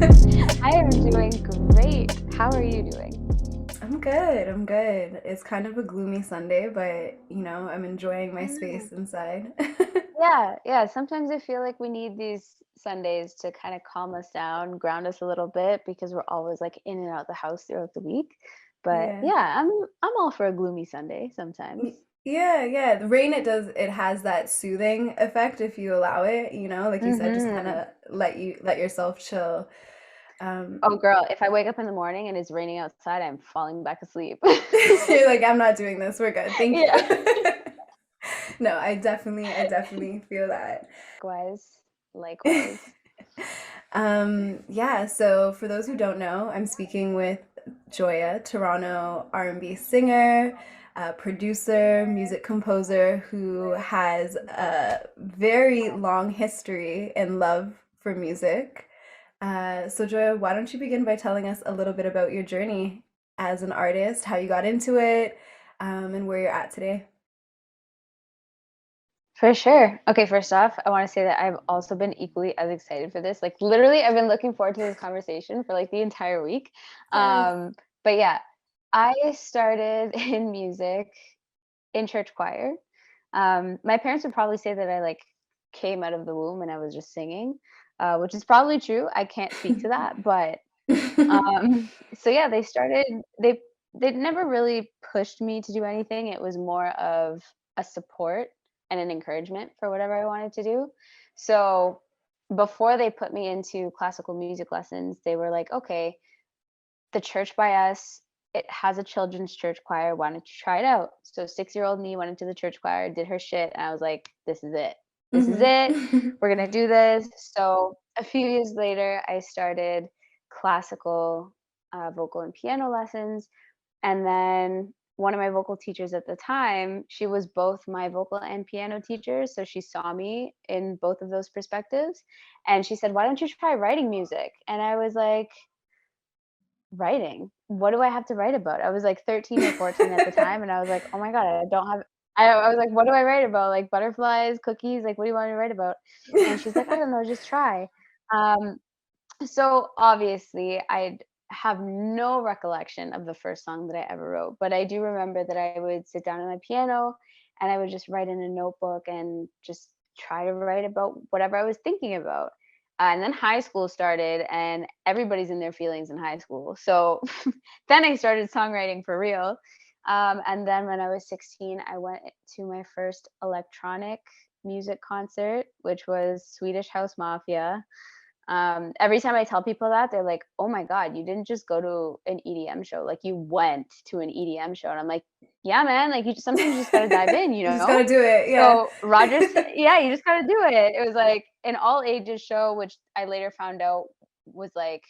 I am doing great. How are you doing? I'm good. I'm good. It's kind of a gloomy Sunday, but I'm enjoying my I know. space inside. Yeah, yeah. Sometimes I feel like we need these Sundays to kind of calm us down, ground us a little bit because we're always like in and out the house throughout the week. But Yeah. yeah, I'm all for a gloomy Sunday sometimes. Yeah, yeah. The rain it has that soothing effect if you allow it, like you said, just kind Mm-hmm. of let yourself chill. Um Oh girl, if I wake up in the morning and it's raining outside, I'm falling back asleep. you're like, I'm not doing this. We're good. Thank you. Yeah. No, I definitely feel that. Likewise. Likewise. Yeah, so for those who don't know, I'm speaking with Joyia, Toronto R&B singer, producer, music composer who has a very long history and love for music. So Joyia, why don't you begin by telling us a little bit about your journey as an artist, how you got into it, and where you're at today? For sure. Okay, first off, I want to say that I've also been equally as excited for this. Like literally, I've been looking forward to this conversation for like the entire week. Yes. But yeah, I started in music in church choir. My parents would probably say that I like came out of the womb and I was just singing, which is probably true. I can't speak to that, but so yeah, they never really pushed me to do anything. It was more of a support and an encouragement for whatever I wanted to do. So before they put me into classical music lessons, they were like, "Okay, the church by us, it has a children's church choir. Why don't you try it out?" So 6-year-old me went into the church choir, did her shit, and I was like, "This is it. This is it. Mhm. We're gonna do this." So a few years later, I started classical vocal and piano lessons, and then one of my vocal teachers at the time, she was both my vocal and piano teacher, so she saw me in both of those perspectives, and she said, "Why don't you try writing music?" And I was like, writing. What do I have to write about? I was like 13 or 14 at the time, and I was like, "Oh my god, I don't have." I was like, "What do I write about? Like butterflies, cookies? Like, what do you want me to write about?" And she's like, "I don't know, just try." Um, so obviously, I have no recollection of the first song that I ever wrote, but I do remember that I would sit down at my piano and I would just write in a notebook and just try to write about whatever I was thinking about. And then high school started, and everybody's in their feelings in high school. So then I started songwriting for real. And then when I was 16, I went to my first electronic music concert, which was Swedish House Mafia. Every time I tell people that, they're like, "Oh my god, you didn't just go to an EDM show, like, you went to an EDM show." And I'm like, "Yeah, man, like, you just sometimes you just gotta dive in, you You just know?" gotta do it, yeah. So, yeah, you just gotta do it. It was, like, an all ages show, which I later found out was, like,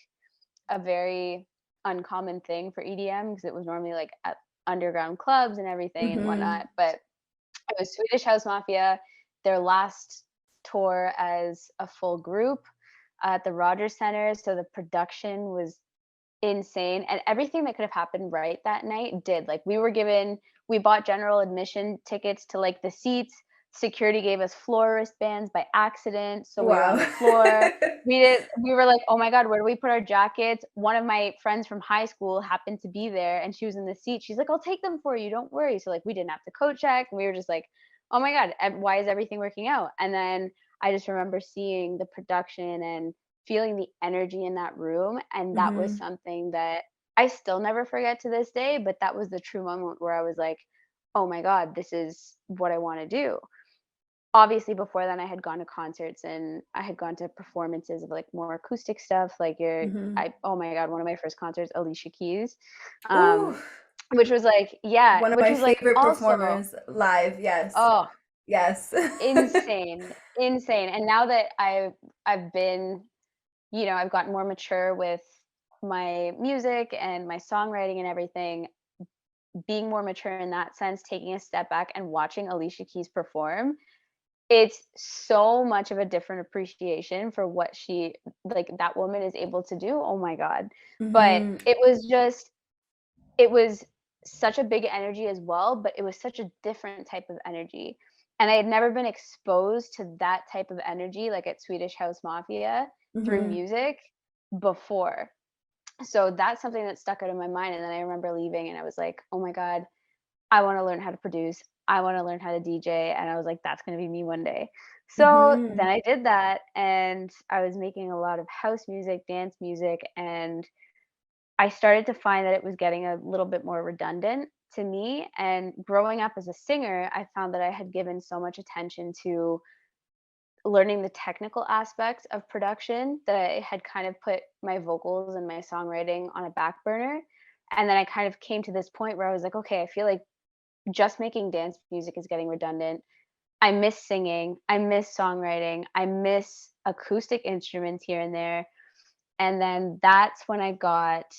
a very uncommon thing for EDM because it was normally, like, at underground clubs and everything and Mhm. whatnot, but it was Swedish House Mafia, their last tour as a full group at the Rogers Center, so the production was insane, and everything that could have happened right that night did. Like, we bought general admission tickets to, like, the seats, security gave us floor wristbands by accident, so we were on Wow. the floor. We were like, "Oh my god, where do we put our jackets?" One of my friends from high school happened to be there, and she was in the seat. She's like, "I'll take them for you, don't worry." So, like, we didn't have to coat check, and we were just like, "Oh my god, why is everything working out?" And then I just remember seeing the production and feeling the energy in that room, and that was Mhm. something that I still never forget to this day, but that was the true moment where I was like, "Oh my god, this is what I wanna do." Obviously, before then, I had gone to concerts and I had gone to performances of, like, more acoustic stuff, like your Mhm. I oh my god, one of my first concerts, Alicia Keys, Ooh, um, which was like yeah, one of which my was like favorite also performers live, yes. oh, Yes. insane, insane, and now that I've been I've gotten more mature with my music and my songwriting and everything, being more mature in that sense, taking a step back and watching Alicia Keys perform, it's so much of a different appreciation for what that woman is able to do. Oh my God. But Mhm. it was such a big energy as well, but it was such a different type of energy. And I had never been exposed to that type of energy like at Swedish House Mafia through Mhm. music. before. So that's something that stuck out in my mind, and then I remember leaving and I was like, "Oh my god, I wanna learn how to produce. I wanna learn how to DJ," and I was like, "That's gonna be me one day." So then Mhm. I did that, and I was making a lot of house music, dance music, and I started to find that it was getting a little bit more redundant to me, and growing up as a singer, I found that I had given so much attention to learning the technical aspects of production that I had kind of put my vocals and my songwriting on a back burner, and then I kind of came to this point where I was like, "Okay, I feel like just making dance music is getting redundant. I miss singing, I miss songwriting, I miss acoustic instruments here and there." And then that's when I got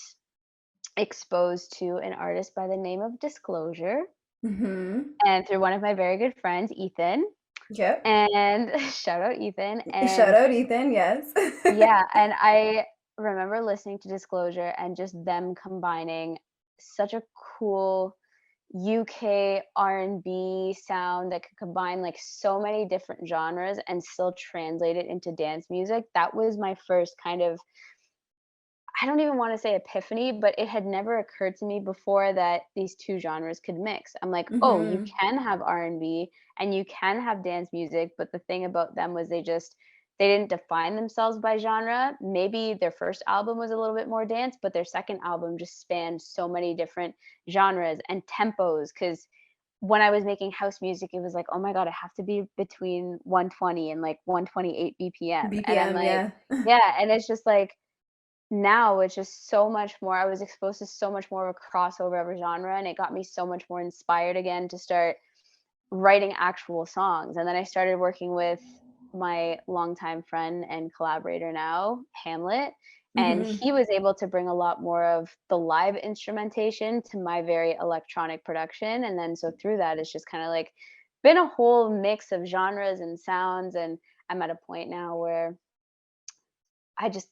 exposed to an artist by the name of Disclosure, Mhm. and through one of my very good friends, Ethan, Yep. and shout out Ethan, Shout and out Ethan, yes. yeah, and I remember listening to Disclosure and just them combining such a cool UK R&B sound that could combine, like, so many different genres and still translate it into dance music. That was my first kind of, I don't even wanna say epiphany, but it had never occurred to me before that these 2 genres could mix. I'm like, "Oh, you Mhm. can have R&B and you can have dance music," but the thing about them was they didn't define themselves by genre. Maybe their first album was a little bit more dance, but their second album just spanned so many different genres and tempos. Because when I was making house music, it was like, "Oh my god, I have to be between 120 and, like, 128 BPM," and I'm BPM, like, yeah. yeah, and it's just like, now it's just so much more, I was exposed to so much more of a crossover of a genre, and it got me so much more inspired again to start writing actual songs, and then I started working with my longtime friend and collaborator now, Hamlet, and Mhm. he was able to bring a lot more of the live instrumentation to my very electronic production, and then so through that, it's just kinda, like, been a whole mix of genres and sounds, and I'm at a point now where I just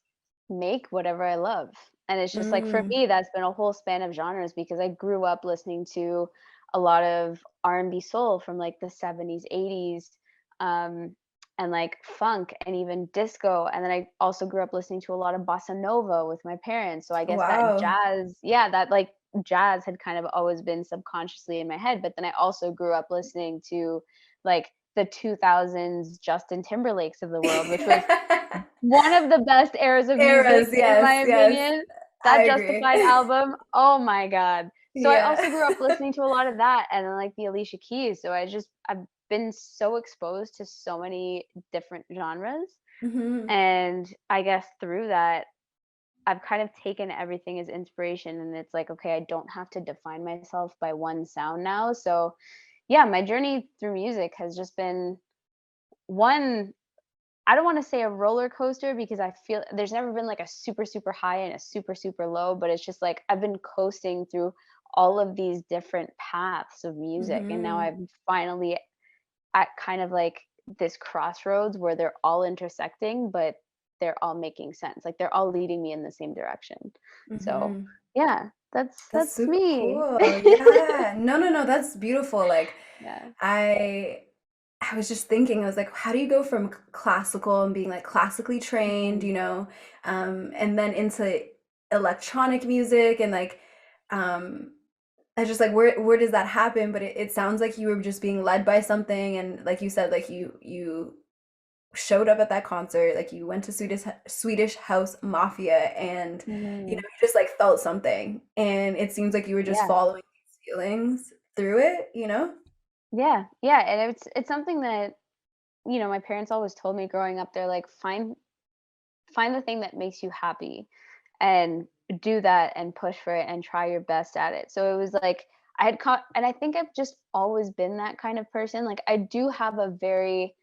make whatever I love. And it's just like, for Mm. me, that's been a whole span of genres because I grew up listening to a lot of R&B soul from like the 70s, 80s, um, and like funk and even disco. And then I also grew up listening to a lot of bossa nova with my parents. So I guess that Wow. jazz, yeah, that like jazz had kind of always been subconsciously in my head. But then I also grew up listening to like the 2000s Justin Timberlakes of the world, which was one of the best eras of music, Eras, in yes, my yes. opinion. I That agree. Justified album, oh my god. So I Yeah. also grew up listening to a lot of that and then, like, the Alicia Keys, so I've been so exposed to so many different genres, Mhm. and I guess through that, I've kind of taken everything as inspiration, and it's like, okay, I don't have to define myself by one sound now, so, yeah, my journey through music has just been, one, I don't wanna say a roller coaster because I feel there's never been like a super, super high and a super, super low, but it's just like I've been coasting through all of these different paths of music, and now Mhm. I'm finally at kind of like this crossroads where they're all intersecting, but they're all making sense. Like, they're all leading me in the same direction. So, Mhm. yeah, That's that's super me. cool. Yeah. No, no, no, that's beautiful. Like, Yeah. I I was just thinking, I was like, how do you go from classical and being like classically trained, Mhm. you know, and then into electronic music and like, I just like where does that happen? But it sounds like you were just being led by something, and like you said, like you showed up at that concert, like you went to Swedish House Mafia, and you know Mhm. you just like felt something, and it seems like you were just Yeah. following these feelings through it, you know. Yeah, yeah, and it's something that, my parents always told me growing up, they're like, find the thing that makes you happy and do that and push for it and try your best at it. So it was like I had caught, and I think I've just always been that kind of person. Like, I do have a very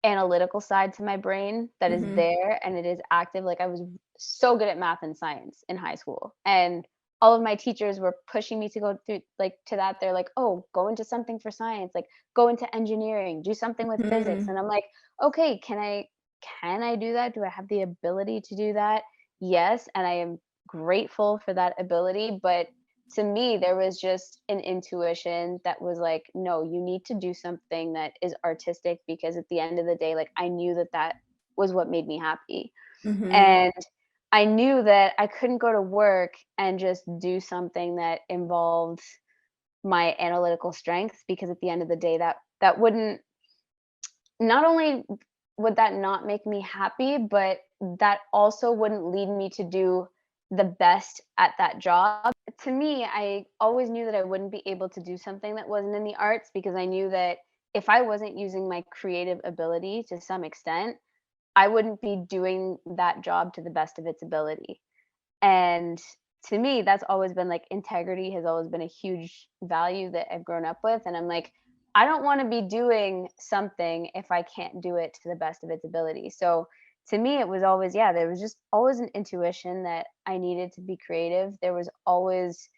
analytical side to my brain that is Mhm. there and it is active. Like, I was so good at math and science in high school. And all of my teachers were pushing me to go through like to that. They're like, "Oh, go into something for science, like go into engineering, do something with physics." Mhm. And I'm like, "Okay, can I do that? Do I have the ability to do that?" Yes, and I am grateful for that ability, but to me, there was just an intuition that was like, no, you need to do something that is artistic because at the end of the day, like I knew that that was what made me happy. Mhm. And I knew that I couldn't go to work and just do something that involved my analytical strengths, because at the end of the day, that wouldn't, not only would that not make me happy, but that also wouldn't lead me to do the best at that job. To me, I always knew that I wouldn't be able to do something that wasn't in the arts, because I knew that if I wasn't using my creative ability to some extent, I wouldn't be doing that job to the best of its ability. And to me, that's always been like, integrity has always been a huge value that I've grown up with. And I'm like, I don't want to be doing something if I can't do it to the best of its ability. So to me, it was always, yeah, there was just always an intuition that I needed to be creative. There was always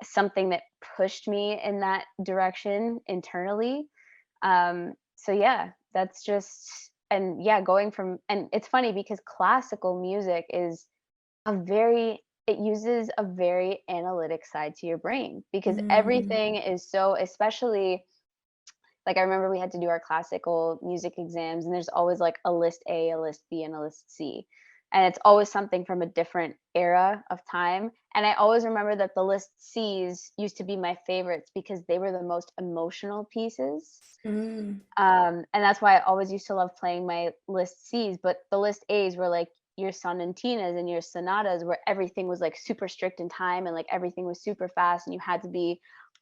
something that pushed me in that direction internally. So yeah, that's just, and yeah, going from, and it's funny because classical music is a very, it uses a very analytic side to your brain, because Mm, everything is so, especially like I remember we had to do our classical music exams, and there's always like a list A, a list B, and a list C. And it's always something from a different era of time. And I always remember that the list C's used to be my favorites because they were the most emotional pieces. mm, And that's why I always used to love playing my list Cs, but the list As were like your sonatinas and your sonatas, where everything was like super strict in time and like everything was super fast and you had to be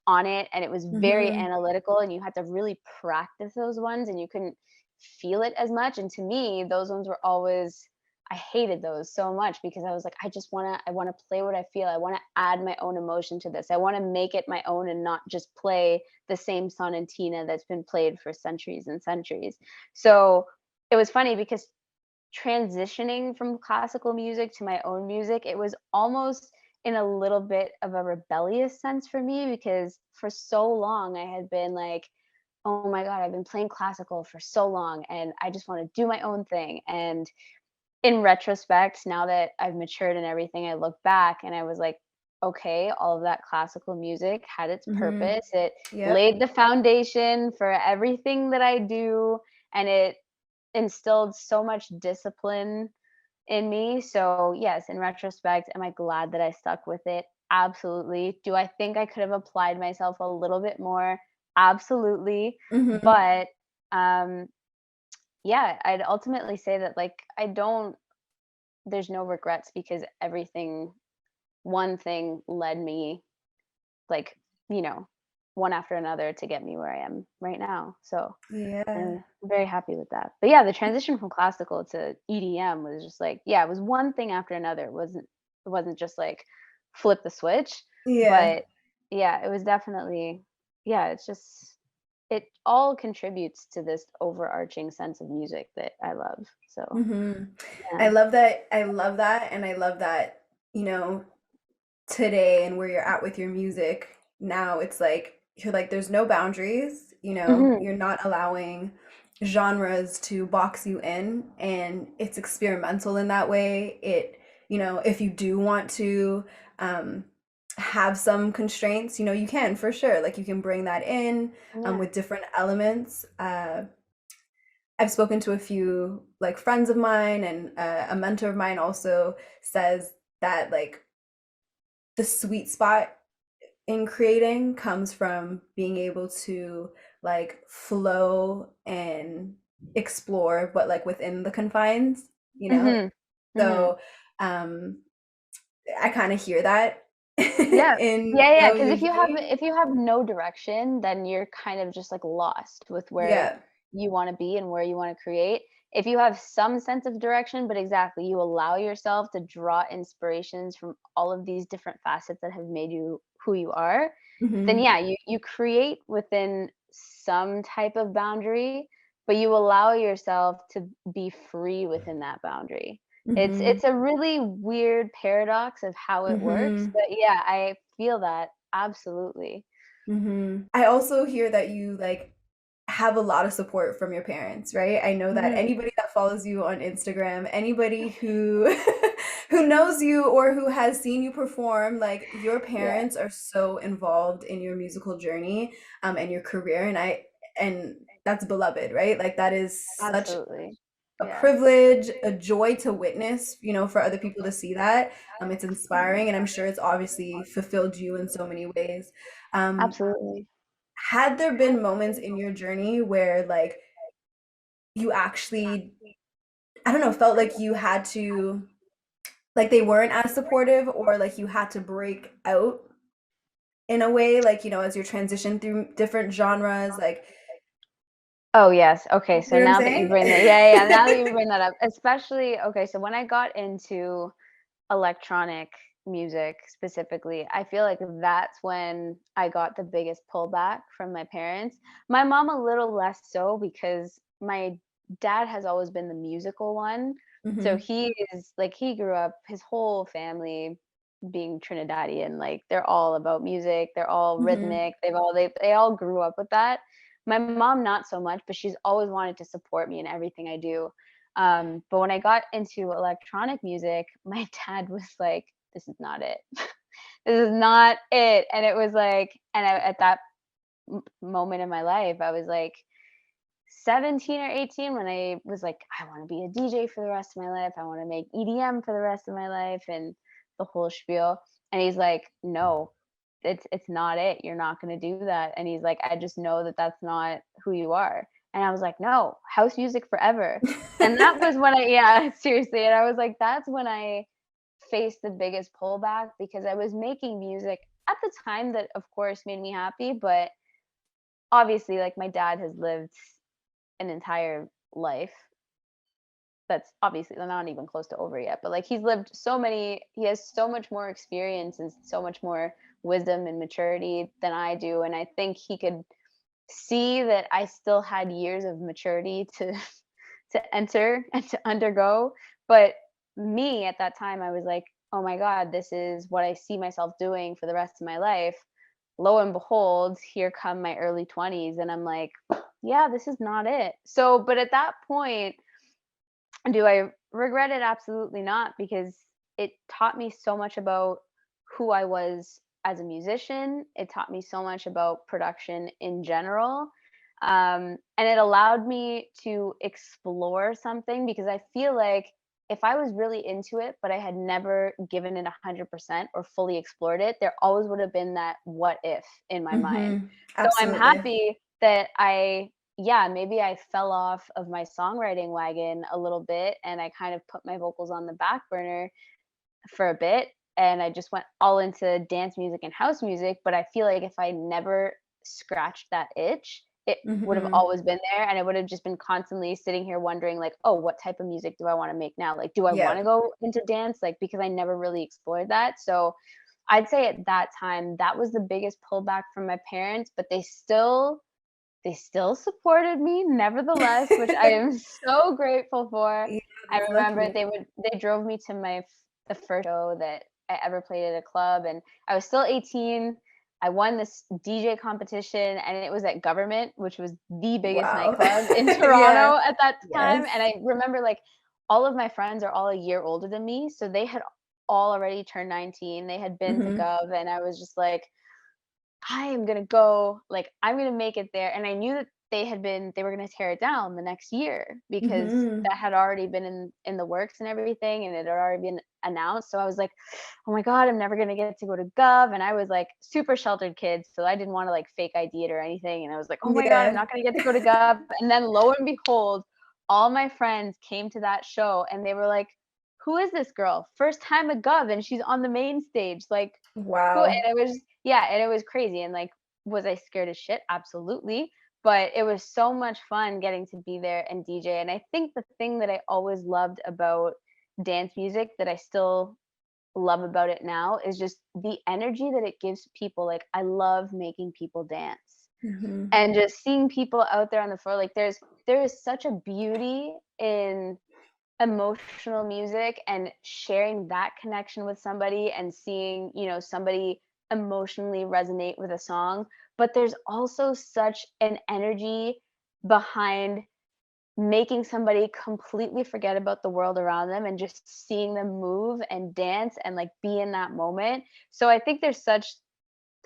on it, and it was very mhm, analytical and you had to really practice those ones and you couldn't feel it as much. And to me, those ones were always, I hated those so much because I was like, I want to play what I feel. I want to add my own emotion to this. I want to make it my own and not just play the same sonatina that's been played for centuries and centuries. So it was funny because transitioning from classical music to my own music, it was almost in a little bit of a rebellious sense for me, because for so long I had been like, oh my God, I've been playing classical for so long and I just want to do my own thing. And in retrospect, now that I've matured and everything, I look back and I was like, okay, all of that classical music had its mhm. purpose. It Yep. laid the foundation for everything that I do, and it instilled so much discipline in me. So, yes, in retrospect, am I glad that I stuck with it? Absolutely. Do I think I could have applied myself a little bit more? Absolutely. Mhm, But um yeah, I'd ultimately say that like I don't, there's no regrets, because everything, one thing led me, like, you know, one after another to get me where I am right now. So yeah. I'm very happy with that. But yeah, the transition from classical to EDM was just like, yeah, it was one thing after another. It wasn't just like flip the switch, Yeah. but yeah, it was definitely, yeah, it's just, it all contributes to this overarching sense of music that I love. So Mhm. yeah. I love that, and I love that, you know, today and where you're at with your music now, it's like you're like there's no boundaries, Mhm. you're not allowing genres to box you in, and it's experimental in that way. If you do want to um have some constraints, you can for sure. Like you can bring that in Yeah. with different elements. I've spoken to a few like friends of mine, and a mentor of mine also says that like the sweet spot in creating comes from being able to like flow and explore, but like within the confines, you know? Mhm. Mhm. So um I kind of hear that Yeah. in Yeah, yeah, because your if journey. you have no direction, then you're kind of just, like, lost with where Yeah. you wanna be and where you wanna create. If you have some sense of direction, but exactly, you allow yourself to draw inspirations from all of these different facets that have made you who you are, then, Hmm. yeah, you create within some type of boundary, but you allow yourself to be free within that boundary. It's Hmm. it's a really weird paradox of how it works, Hmm. but yeah, I feel that absolutely. I also hear that you like have a lot of support from your parents, right? I know that Mhm. anybody that follows you on Instagram, anybody who who knows you or who has seen you perform, like your Yeah, parents are so involved in your musical journey and your career, and that's beloved, right? Like that is such absolutely. a Yeah, privilege, a joy to witness, for other people to see that. It's inspiring, and I'm sure it's obviously fulfilled you in so many ways. Um, absolutely. had there been moments in your journey where like you actually, I don't know, felt like you had to, like they weren't as supportive, or like you had to break out in a way, like, as you transition through different genres, like, Oh, yes. Okay, you so know what I'm now that you saying? bring that, yeah, yeah, now that you bring that up, especially okay, so when I got into electronic music specifically, I feel like that's when I got the biggest pullback from my parents. My mom a little less so because my dad has always been the musical one. So Hmm. he is like he grew up his whole family being Trinidadian, like they're all about music, they're all Hmm. rhythmic, they all grew up with that. My mom not so much, but she's always wanted to support me in everything I do. But when I got into electronic music, my dad was like, "This is not it. This is not it." And it was like, at that moment in my life, I was like 17 or 18 when I was like, I want to be a DJ for the rest of my life. I want to make EDM for the rest of my life and the whole spiel. And he's like, "No, it's not it. You're not going to do that." And he's like, "I just know that that's not who you are." And I was like, "No, house music forever." And that was when yeah, seriously. And I was like, that's when I faced the biggest pullback because I was making music at the time that of course made me happy, but obviously like my dad has lived an entire life that's obviously not even close to over yet, but like he has so much more experience and so much more wisdom and maturity than I do. And I think he could see that I still had years of maturity to to enter and to undergo. But me at that time, I was like, oh my God, this is what I see myself doing for the rest of my life. Lo and behold, here come my early 20s. And I'm like, yeah, this is not it. So, but at that point, do I regret it? Absolutely not, because it taught me so much about who I was as a musician. It taught me so much about production in general. And it allowed me to explore something because I feel like if I was really into it, but I had never given it 100% or fully explored it, there always would have been that what if in my mind. Hmm. So I'm Absolutely. happy that yeah, maybe I fell off of my songwriting wagon a little bit and I kind of put my vocals on the back burner for a bit and I just went all into dance music and house music. But I feel like if I never scratched that itch, it would have Hmm. always been there and I would have just been constantly sitting here wondering, like, oh, what type of music do I want to make now? Like, do I want Yeah. to go into dance? Like, because I never really explored that. So I'd say at that time, that was the biggest pullback from my parents, but they still supported me nevertheless, which I am so grateful for. Yeah, I that's remember lucky. they drove me to the first show that I ever played at a club, and I was still 18. I won this DJ competition, and it was at Government, which was the biggest Wow. nightclub in Yeah. Toronto at that time, Yes. and I remember, like, all of my friends are all a year older than me, so they had all already turned 19, they had been to Hmm. Gov, and I was just like, I am gonna go, like, I'm gonna make it there. And I knew that they were gonna tear it down the next year because Hmm. that had already been in the works and everything, and it had already been announced. So I was like, oh my God, I'm never gonna get to go to Gov. And I was like super sheltered kid, so I didn't want to like fake ID it or anything. And I was like, oh my God, I'm Yeah. not gonna get to go to Gov. And then lo and behold, all my friends came to that show and they were like, who is this girl? First time at Gov and she's on the main stage. Like, who and Wow. it was yeah, and it was crazy, and, like, was I scared as shit? Absolutely, but it was so much fun getting to be there and DJ. And I think the thing that I always loved about dance music that I still love about it now is just the energy that it gives people. Like, I love making people dance, Hmm. and just seeing people out there on the floor, like, there is such a beauty in emotional music and sharing that connection with somebody and seeing, somebody emotionally resonate with a song. But there's also such an energy behind making somebody completely forget about the world around them and just seeing them move and dance and like be in that moment. So I think there's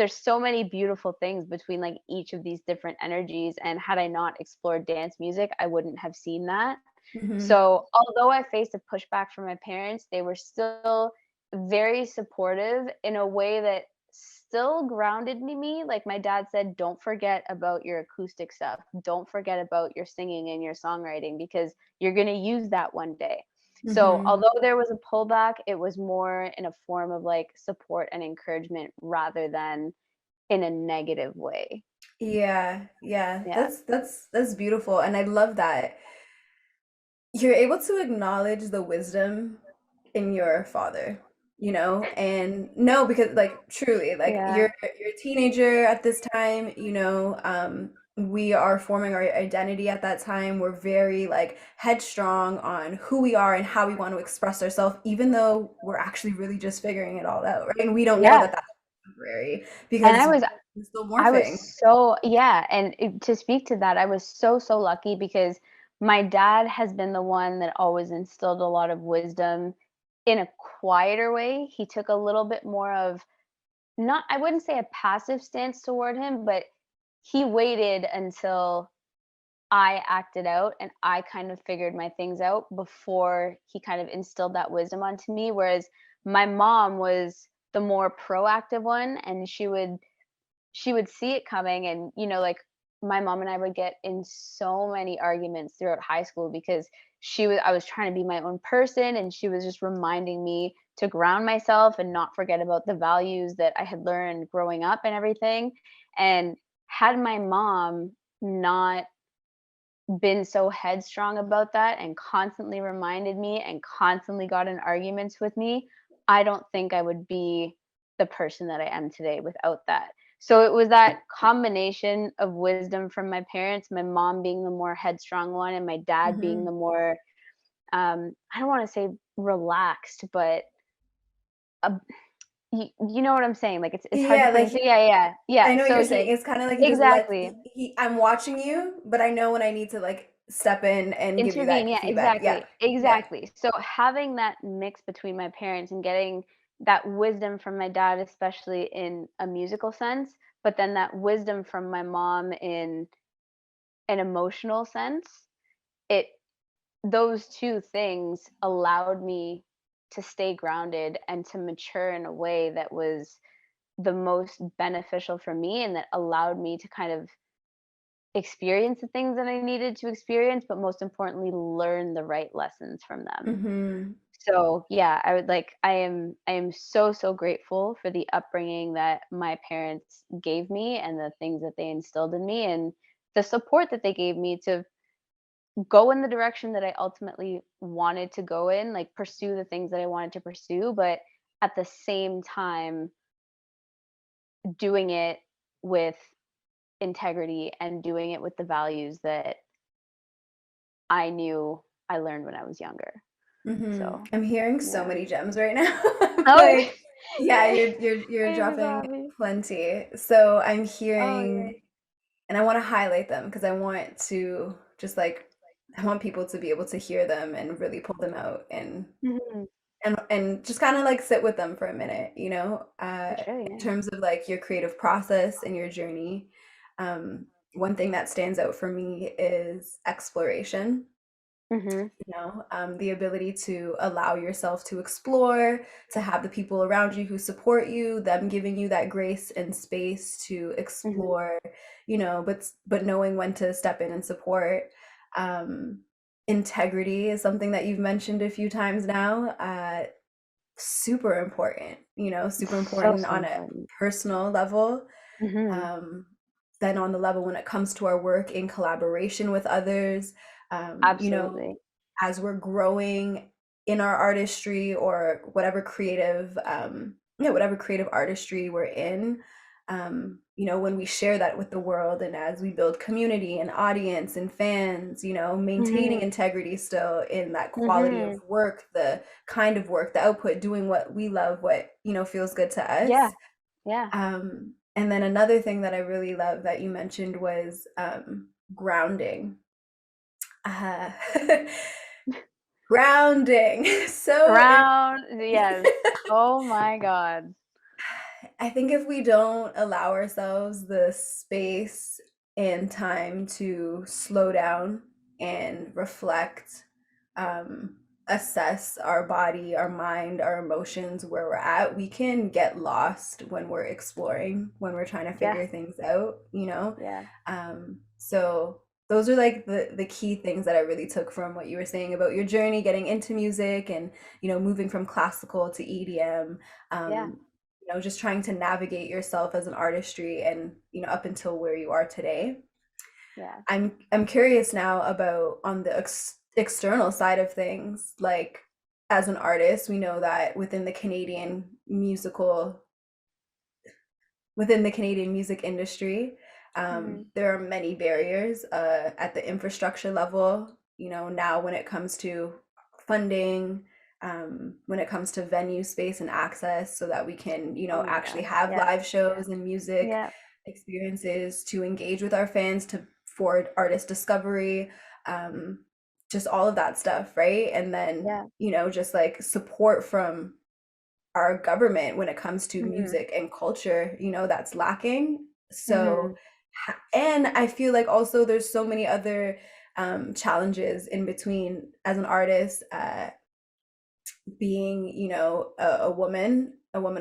so many beautiful things between like each of these different energies, and had I not explored dance music, I wouldn't have seen that. Mhm. So, although I faced a pushback from my parents, they were still very supportive in a way that still grounded me. Like my dad said, "Don't forget about your acoustic stuff. Don't forget about your singing and your songwriting because you're gonna use that one day." So, Mhm. although there was a pullback, it was more in a form of, like, support and encouragement rather than in a negative way. Yeah, yeah. Yeah. That's beautiful, and I love that you're able to acknowledge the wisdom in your father, you know? And no, because like truly, like Yeah. you're a teenager at this time, we are forming our identity at that time. We're very like headstrong on who we are and how we want to express ourselves, even though we're actually really just figuring it all out, right? And we don't know Yeah. that that's temporary And because we're still I was morphing. so yeah, and to speak to that, I was so lucky because my dad has been the one that always instilled a lot of wisdom in a quieter way. He took a little bit more of not I wouldn't say a passive stance toward him, but he waited until I acted out and I kind of figured my things out before he kind of instilled that wisdom onto me, whereas my mom was the more proactive one, and she would see it coming. And like, my mom and I would get in so many arguments throughout high school because I was trying to be my own person, and she was just reminding me to ground myself and not forget about the values that I had learned growing up and everything. And had my mom not been so headstrong about that and constantly reminded me and constantly got in arguments with me, I don't think I would be the person that I am today without that. So it was that combination of wisdom from my parents, my mom being the more headstrong one and my dad being Hmm. the more I don't want to say relaxed, but uh, you know what I'm saying? Like it's hard to Yeah, put like into yeah. I know what So you're saying. he It's kind of like he just lets exactly. I'm watching you, but I know when I need to like step in and give you Intervene, that yeah, feedback. Yeah. exactly, Yeah. exactly. So having that mix between my parents and getting that wisdom from my dad, especially in a musical sense, but then that wisdom from my mom in an emotional sense, it those 2 things allowed me to stay grounded and to mature in a way that was the most beneficial for me and that allowed me to kind of experience the things that I needed to experience, but most importantly, learn the right lessons from them. Hmm. So, yeah, I am so grateful for the upbringing that my parents gave me and the things that they instilled in me and the support that they gave me to go in the direction that I ultimately wanted to go in, like pursue the things that I wanted to pursue, but at the same time doing it with integrity and doing it with the values that I knew I learned when I was younger. Hmm. So, I'm hearing so yeah. many gems right now. Oh, Like, yeah, you're I'm just dropping happy. plenty. So I'm Oh, hearing, yeah. and I want to highlight them because I want to just like I want people to be able to hear them and really pull them out Mhm. and just kind of like sit with them for a minute, For sure, in yeah. terms of like your creative process and your journey. One thing that stands out for me is exploration. Mhm. The ability to allow yourself to explore, to have the people around you who support you, them giving you that grace and space to Mhm. explore, but knowing when to step in and support. Um, Integrity is something that you've mentioned a few times now. Super important, super important So on a important. personal level. Mhm. Um, then on the level when it comes to our work in collaboration with others, um, you know, Absolutely. as we're growing in our artistry or whatever creative artistry we're in, when we share that with the world and as we build community and audience and fans, maintaining Mhm. integrity still in that quality of Mhm. work, the kind of work, the output, doing what we love, what, feels good to Yeah. us. Yeah. And then another thing that I really love that you mentioned was grounding. Uh, grounding. So Ground yes. Oh my god. I think if we don't allow ourselves the space and time to slow down and reflect, assess our body, our mind, our emotions, where we're at, we can get lost when we're exploring, when we're trying to Yeah, figure things out, you know? yeah, So those are like the key things that I really took from what you were saying about your journey getting into music and, moving from classical to EDM, yeah, just trying to navigate yourself as an artistry and, up until where you are today. yeah. I'm curious now about on the external side of things. Like as an artist, we know that within the Canadian music industry, Mhm, there are many barriers at the infrastructure level. Now when it comes to funding, when it comes to venue space and access, so that we can, oh my actually gosh, have yeah, live shows and music yeah, experiences to engage with our fans, to for artist discovery, um, just all of that stuff, right? And then, yeah, just like support from our government when it comes to mhm, music and culture, that's lacking. So, mhm, and I feel like also there's so many other challenges in between as an artist, being, a woman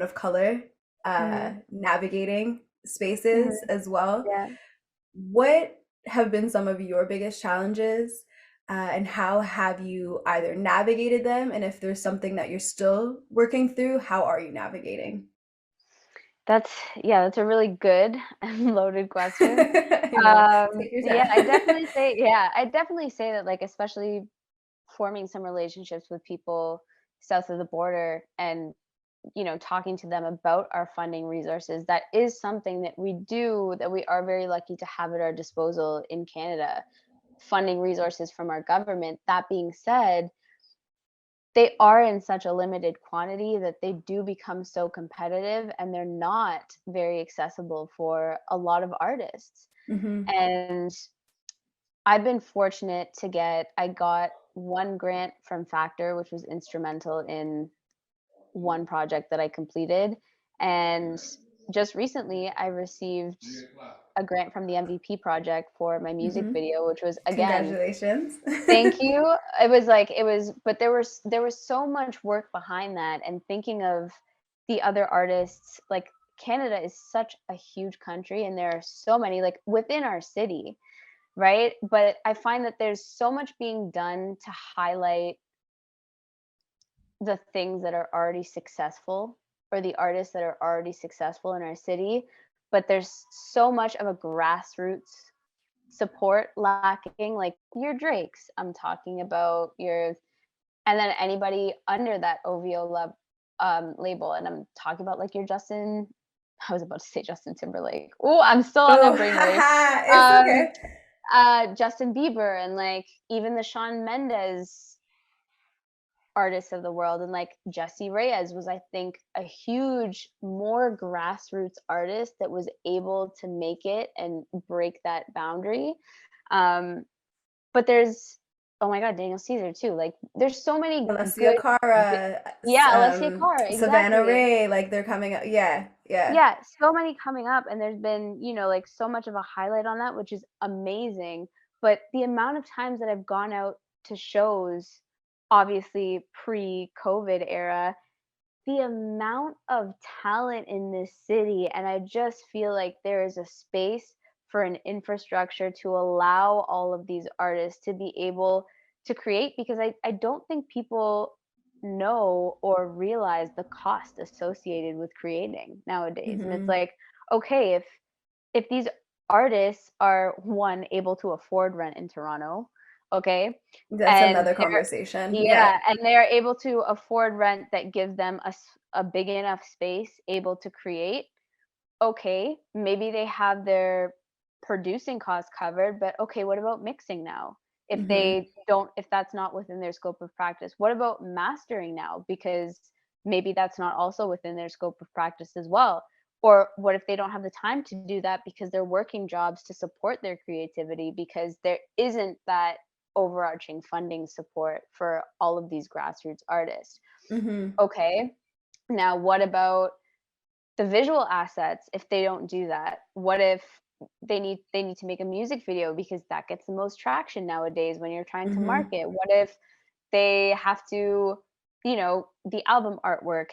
of color, mhm, navigating spaces mhm, as well. yeah. What have been some of your biggest challenges, and how have you either navigated them? And if there's something that you're still working through, how are you navigating? That's yeah, that's a really good and loaded question. You know, take your Yeah, I time. definitely say yeah, I definitely say that, like, especially forming some relationships with people south of the border and, talking to them about our funding resources, that is something that we are very lucky to have at our disposal in Canada, funding resources from our government. That being said, they are in such a limited quantity that they do become so competitive, and they're not very accessible for a lot of artists. Mhm, And I've been fortunate to I got one grant from Factor, which was instrumental in one project that I completed. And just recently, I received a grant from the MVP project for my music mhm. video, which was, again, Congratulations. thank you. But there was so much work behind that, and thinking of the other artists, like, Canada is such a huge country, and there are so many, like, within our city, right? But I find that there's so much being done to highlight the things that are already successful, or the artists that are already successful in our city, but there's so much of a grassroots support lacking, like your Drakes, I'm talking about your and then anybody under that OVO label, and I'm talking about, like, your Justin I was about to say Justin Timberlake. Oh, I'm still on Oh, a brainwave. haha, it's Um, okay. Justin Bieber, and, like, even the Shawn Mendes artists of the world, and, like, Jessie Reyez was, I think, a huge, more grassroots artist that was able to make it and break that boundary. Um, but there's oh my god, Daniel Caesar too, like, there's so many Alessia good b Cara, yeah, Alessia Cara, Savannah exactly. Ray, like they're coming up. Yeah, yeah. Yeah, so many coming up, and there's been, like, so much of a highlight on that, which is amazing. But the amount of times that I've gone out to shows, obviously pre-COVID era, the amount of talent in this city, and I just feel like there is a space for an infrastructure to allow all of these artists to be able to create, because I don't think people know or realize the cost associated with creating nowadays. And it's Mhm. like, okay, if these artists are, one, able to afford rent in Toronto, okay, That's and another they're conversation. Yeah. yeah, and they are able to afford rent that gives them a big enough space able to create, okay, maybe they have their producing costs covered, but okay, what about mixing now? Mhm. If that's not within their scope of practice, what about mastering now? Because maybe that's not also within their scope of practice as well. Or what if they don't have the time to do that because they're working jobs to support their creativity, because there isn't that overarching funding support for all of these grassroots artists? Mhm. Okay, now what about the visual assets? If they don't do that, what if they need to make a music video, because that gets the most traction nowadays when you're trying to Mhm. market? What if They have to, the album artwork,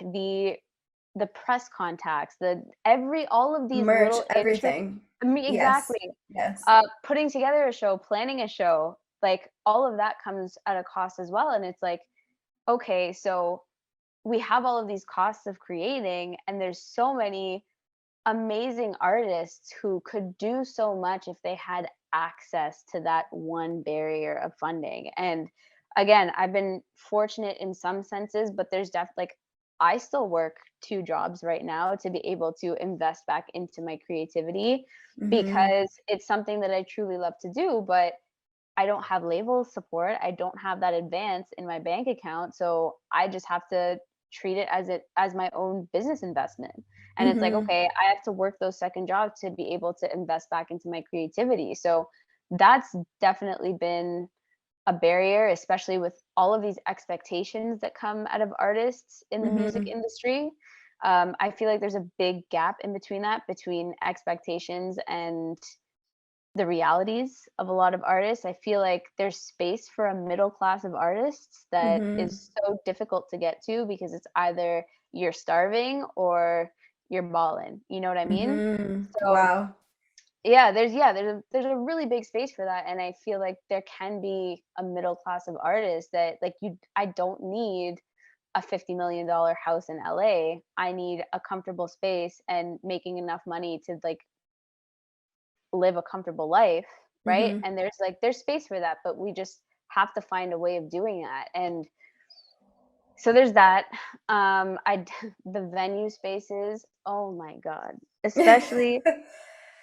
the press contacts, the every all of these Merch, little intricate. everything. I mean, Yes. exactly. Yes. Putting together a show, planning a show, like, all of that comes at a cost as well, and it's like, okay, so we have all of these costs of creating, and there's so many amazing artists who could do so much if they had access to that one barrier of funding. And again, I've been fortunate in some senses, but there's like, I still work two jobs right now to be able to invest back into my creativity Mhm. because it's something that I truly love to do, but I don't have label support. I don't have that advance in my bank account, so I just have to treat it as my own business investment. And it's like, Mhm. okay, I have to work those second jobs to be able to invest back into my creativity. So that's definitely been a barrier, especially with all of these expectations that come out of artists in the music Mhm. industry. I feel like there's a big gap in between that, between expectations and the realities of a lot of artists. I feel like there's space for a middle class of artists that Mhm. is so difficult to get to because it's either you're starving or you're balling. You know what I mean? Mhm. So Wow. there's a really big space for that, and I feel like there can be a middle class of artists that, like, I don't need a $50 million house in LA. I need a comfortable space and making enough money to, like, live a comfortable life, right? Mhm. And there's space for that, but we just have to find a way of doing that. And so there's that. The venue spaces, oh my god. Especially,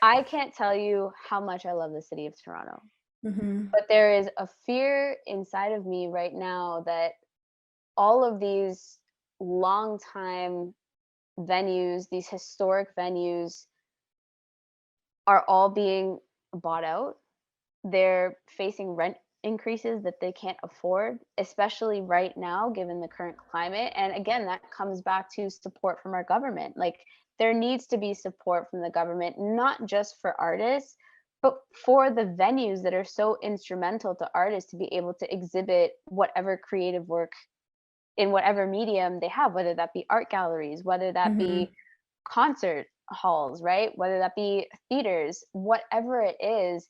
I can't tell you how much I love the city of Toronto. Mhm. But there is a fear inside of me right now that all of these long time venues, these historic venues are all being bought out. They're facing rent increases that they can't afford, especially right now, given the current climate. And again, that comes back to support from our government. Like, there needs to be support from the government, not just for artists, but for the venues that are so instrumental to artists to be able to exhibit whatever creative work in whatever medium they have, whether that be art galleries, whether that Mhm. be concert halls, right? Whether that be theaters, whatever it is,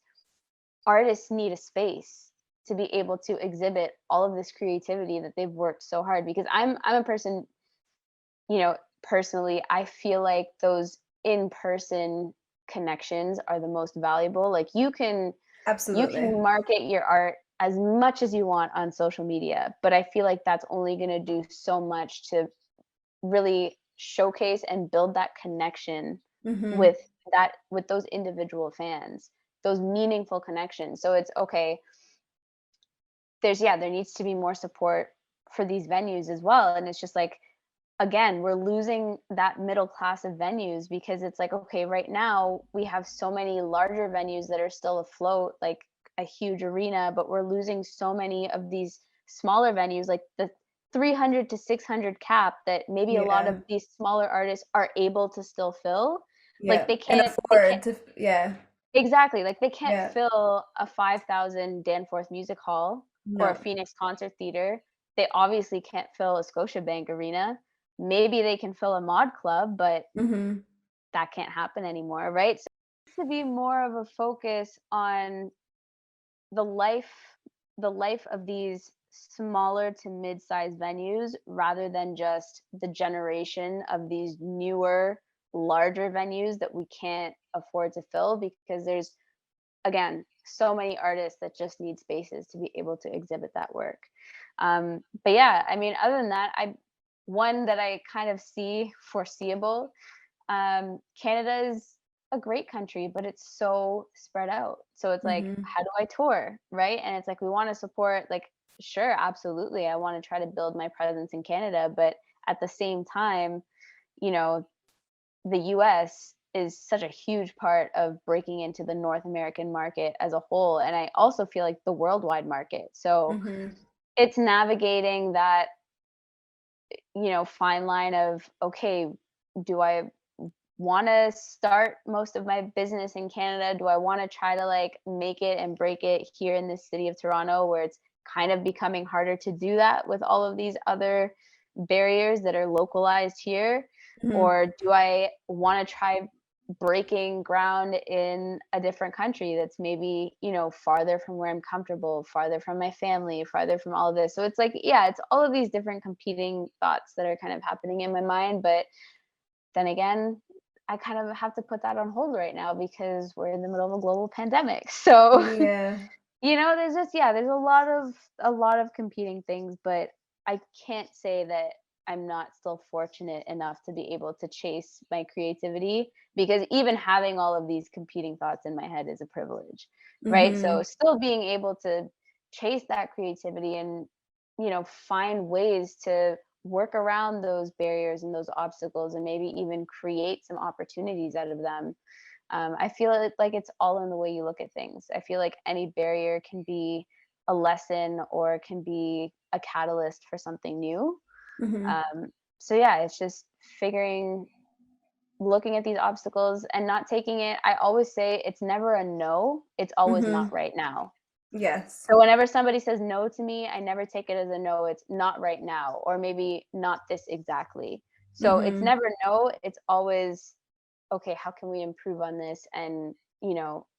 artists need a space to be able to exhibit all of this creativity that they've worked so hard. Because I'm a person, personally, I feel like those in-person connections are the most valuable. Like, you can Absolutely. market your art as much as you want on social media, but I feel like that's only going to do so much to really showcase and build that connection Mhm. with with those individual fans, those meaningful connections. So it's okay, there needs to be more support for these venues as well. And it's just like, again, we're losing that middle class of venues because it's like, okay, right now we have so many larger venues that are still afloat, like a huge arena, but we're losing so many of these smaller venues, like the 300 to 600 cap that maybe a lot Yeah. of these smaller artists are able to still fill. Like, Yeah. they And can't afford to yeah. exactly, like, they can't Yeah. fill a 5,000 Danforth Music Hall or a No. Phoenix Concert Theater. They obviously can't fill a Scotiabank Arena. Maybe they can fill a mod club, but Mhm. that can't happen anymore, right? So it needs to be more of a focus on the life the life of these smaller to mid-sized venues rather than just the generation of these newer, larger venues that we can't afford to fill because there's, again, so many artists that just need spaces to be able to exhibit that work. But yeah, I mean, other than that, I one that I kind of see foreseeable. Canada is a great country, but it's so spread out. So it's like, Mhm. how do I tour, right? And it's like, we want to support, like, sure, absolutely, I want to try to build my presence in Canada, but at the same time, you know, the US is such a huge part of breaking into the North American market as a whole, and I also feel like the worldwide market. So Mhm. it's navigating that, fine line of, okay, do I want to start most of my business in Canada? Do I want to try to, like, make it and break it here in the city of Toronto where it's kind of becoming harder to do that with all of these other barriers that are localized here? Mhm. Or do I want to try breaking ground in a different country that's maybe, farther from where I'm comfortable, farther from my family, farther from all of this? So it's like, yeah, it's all of these different competing thoughts that are kind of happening in my mind. But then again, I kind of have to put that on hold right now because we're in the middle of a global pandemic. So Yeah. there's just yeah, there's a lot of competing things, but I can't say that I'm not still fortunate enough to be able to chase my creativity because even having all of these competing thoughts in my head is a privilege, right? So Mhm. still being able to chase that creativity and find ways to work around those barriers and those obstacles and maybe even create some opportunities out of them. I feel like it's all in the way you look at things. I feel like any barrier can be a lesson or can be a catalyst for something new. Mhm. Um, so yeah, it's just figuring, looking at these obstacles and not taking it. I always say it's never a no, it's always not Mhm. right now. Yes. So whenever somebody says no to me, I never take it as a no, it's not right now, or maybe not this exactly. So it's Mhm. never no, it's always okay, how can we improve on this? And,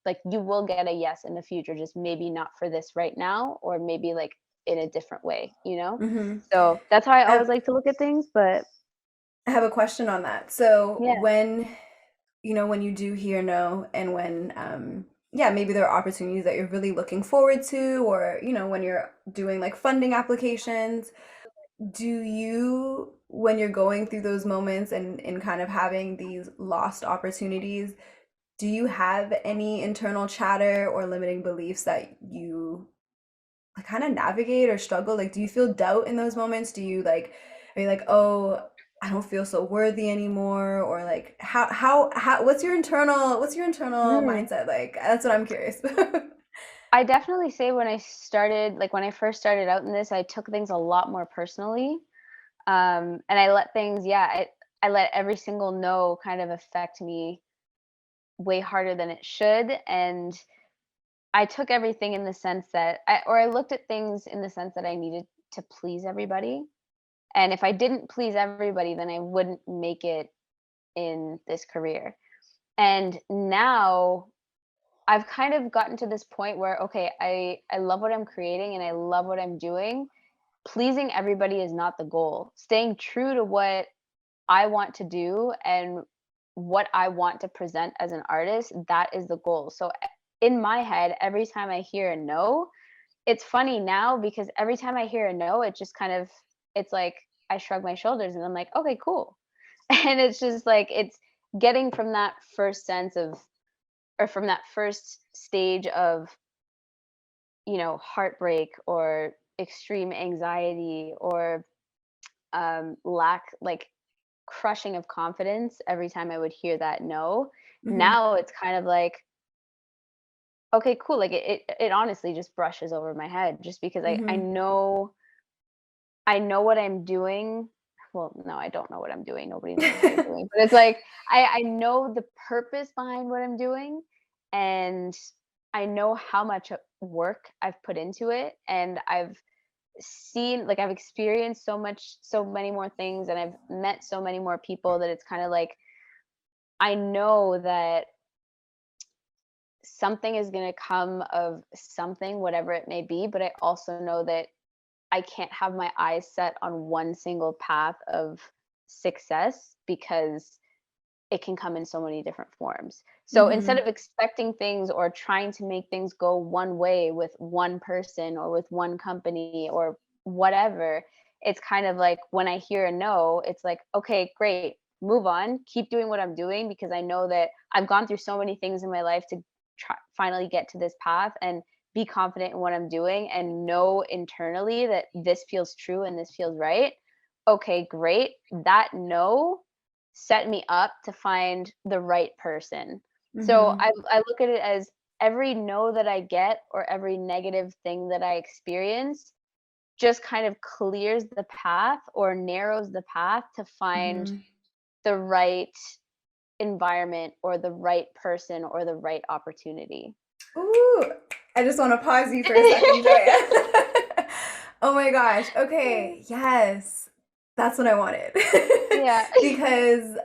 like you will get a yes in the future, just maybe not for this right now, or maybe like in a different way? Mhm. So that's how I I always have like to look at things. But I have a question on that. So yeah. when you do hear no, and when yeah, maybe there are opportunities that you're really looking forward to, or when you're doing like funding applications, do you, when you're going through those moments and kind of having these lost opportunities, do you have any internal chatter or limiting beliefs that you like kind of navigate or struggle? Like, do you feel doubt in those moments? Are you like, oh, I don't feel so worthy anymore? Or like, what's your internal Mm. mindset like? That's what I'm curious. I definitely say when I first started out in this, I took things a lot more personally. And I let things, yeah, I let every single no kind of affect me way harder than it should. And I took everything in the sense that I looked at things in the sense that I needed to please everybody. And if I didn't please everybody, then I wouldn't make it in this career. And now I've kind of gotten to this point where, okay, I love what I'm creating and I love what I'm doing. Pleasing everybody is not the goal. Staying true to what I want to do and what I want to present as an artist, that is the goal. So in my head, every time I hear a no, it's funny now because every time I hear a no, it just kind of, it's like I shrug my shoulders and I'm like, okay, cool. And it's just like it's getting from that first sense of, or from that first stage of, heartbreak or extreme anxiety or lack, like crushing of confidence every time I would hear that no. Hmm. Now it's kind of like, okay, cool. Like it honestly just brushes over my head just because I Hmm. know I know what I'm doing. Well, no, I don't know what I'm doing. Nobody knows what they're doing. But it's like I know the purpose behind what I'm doing and I know how much work I've put into it and I've experienced so many more things and I've met so many more people that it's kind of like I know that something is going to come of something, whatever it may be, but I also know that I can't have my eyes set on one single path of success because it can come in so many different forms. So instead Hmm. of expecting things or trying to make things go one way with one person or with one company or whatever, it's kind of like when I hear a no, it's like, okay, great, move on, keep doing what I'm doing because I know that I've gone through so many things in my life to finally get to this path and be confident in what I'm doing and know internally that this feels true and this feels right. Okay, great. That no set me up to find the right person. So Hmm. I look at it as every no that I get or every negative thing that I experience just kind of clears the path or narrows the path to find Hmm. the right environment or the right person or the right opportunity. Ooh, I just want to pause you for a second, Joya. Oh my gosh. Okay. Yes. That's what I wanted. Yeah. Because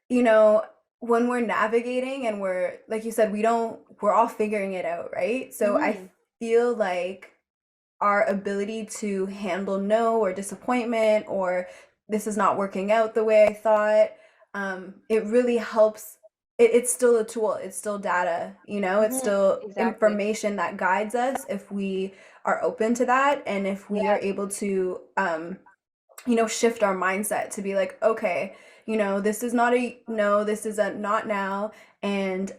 you know, when we're navigating and we're like you said, we're all figuring it out, right? So I Mhm. feel like our ability to handle no or disappointment or this is not working out the way I thought, it really helps. It's still a tool, it's still data, it's Mhm. still Exactly. information that guides us if we are open to that and if we are Yeah. able to shift our mindset to be like, okay, this is not a no, this is a not now. And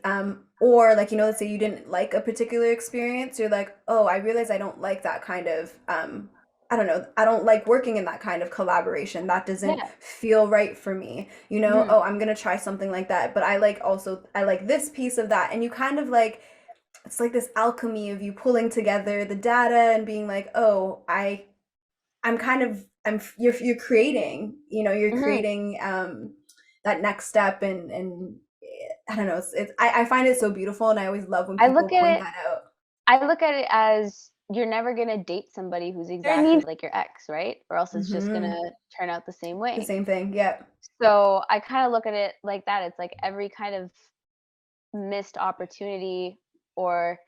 or like, let's say you didn't like a particular experience, you're like, oh, I realize I don't like that kind of I don't know, I don't like working in that kind of collaboration. That doesn't Yeah. feel right for me. Mhm. Oh, I'm gonna try something like that. But I like this piece of that. And you kind of like it's like this alchemy of you pulling together the data and being like, oh, I'm kind of you're creating, you're Mhm. creating that next step and I don't know, I find it so beautiful and I always love when I people look at point it that out. I look at it as you're never gonna date somebody who's exactly Exactly. like your ex, right? Or else it's just Mhm. gonna turn out the same The way. same thing. Yep. So, I kinda look at it like that. It's like every kind of missed opportunity or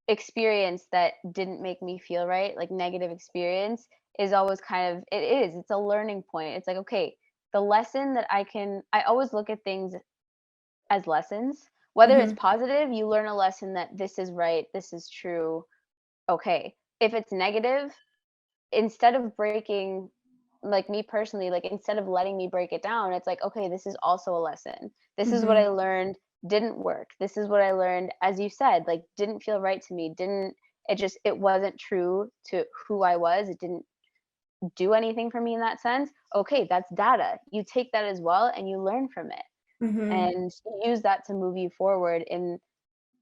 experience that didn't make me feel right, like negative experience, is always kind of it's a learning point. It's like, okay, the lesson that I always look at things as lessons. Whether it's Mhm. positive, you learn a lesson that this is right, this is true, okay. If it's negative, instead of breaking like me personally, like instead of letting me break it down, it's like, okay, this is also a lesson. This is what Mhm. I learned didn't work. This is what I learned, as you said, like didn't feel right to me. Didn't it wasn't true to who I was. It didn't do anything for me in that sense. Okay, that's data. You take that as well and you learn from it. Mhm. And you use that to move you forward in